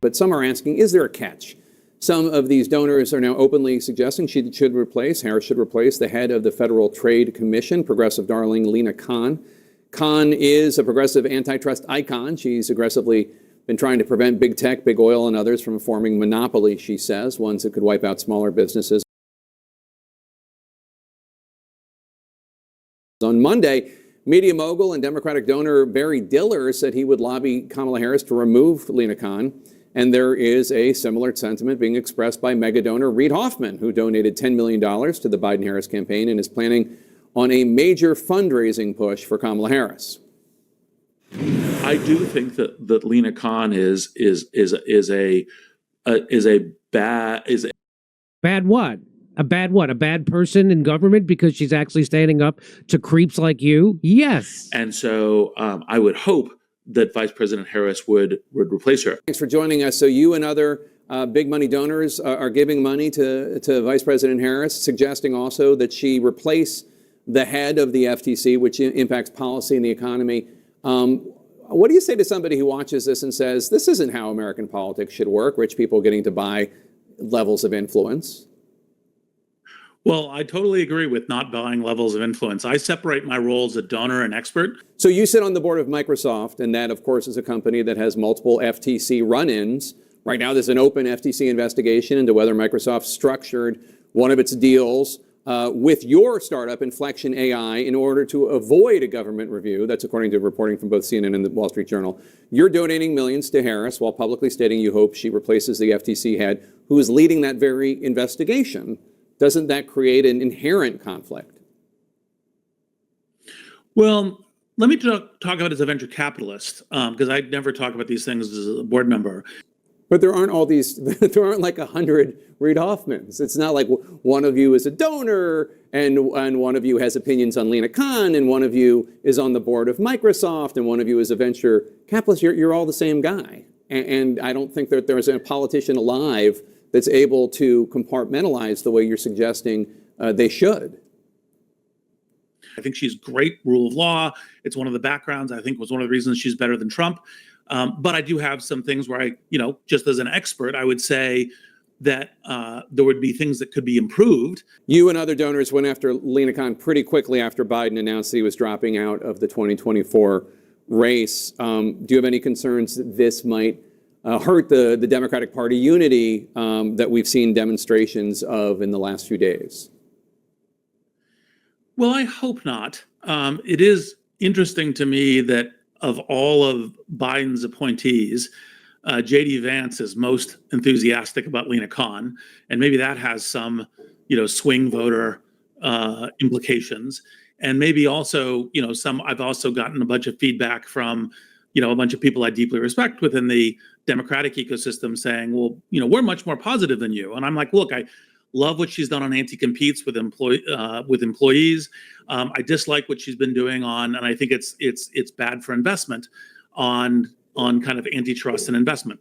But some are asking, is there a catch? Some of these donors are now openly suggesting Harris should replace the head of the Federal Trade Commission, progressive darling Lina Khan. Khan is a progressive antitrust icon. She's aggressively been trying to prevent big tech, big oil, and others from forming monopolies, she says, ones that could wipe out smaller businesses. On Monday, media mogul and Democratic donor Barry Diller said he would lobby Kamala Harris to remove Lina Khan. And there is a similar sentiment being expressed by mega donor Reid Hoffman, who donated $10 million to the Biden-Harris campaign and is planning on a major fundraising push for Kamala Harris. I do think that Lina Khan is a bad what? A bad what? A bad person in government because she's actually standing up to creeps like you? Yes. And so I would hope that Vice President Harris would replace her. Thanks for joining us. So you and other big money donors are giving money to Vice President Harris, suggesting also that she replace the head of the FTC, which impacts policy and the economy. What do you say to somebody who watches this and says, this isn't how American politics should work, rich people getting to buy levels of influence? Well, I totally agree with not buying levels of influence. I separate my roles as donor and expert. So you sit on the board of Microsoft, and that, of course, is a company that has multiple FTC run-ins. Right now, there's an open FTC investigation into whether Microsoft structured one of its deals with your startup, Inflection AI, in order to avoid a government review. That's according to reporting from both CNN and the Wall Street Journal. You're donating millions to Harris while publicly stating you hope she replaces the FTC head who is leading that very investigation. Doesn't that create an inherent conflict? Well, let me talk about it as a venture capitalist, because I never talk about these things as a board member. But there aren't all these, there aren't like 100 Reid Hoffmans. It's not like one of you is a donor and one of you has opinions on Lina Khan and one of you is on the board of Microsoft and one of you is a venture capitalist. You're all the same guy. And I don't think that there's a politician alive that's able to compartmentalize the way you're suggesting they should. I think she's great rule of law. It's one of the backgrounds I think was one of the reasons she's better than Trump. But I do have some things where just as an expert, I would say that there would be things that could be improved. You and other donors went after Lina Khan pretty quickly after Biden announced that he was dropping out of the 2024 race. Do you have any concerns that this might hurt the Democratic Party unity that we've seen demonstrations of in the last few days? Well, I hope not. It is interesting to me that of all of Biden's appointees, JD Vance is most enthusiastic about Lina Khan, and maybe that has some, swing voter implications. And maybe also, I've also gotten a bunch of feedback from, a bunch of people I deeply respect within the Democratic ecosystem saying, well, we're much more positive than you. And I'm like, look, I love what she's done on anti-competes with employees. I dislike what she's been doing on, and I think it's bad for investment on kind of antitrust and investment.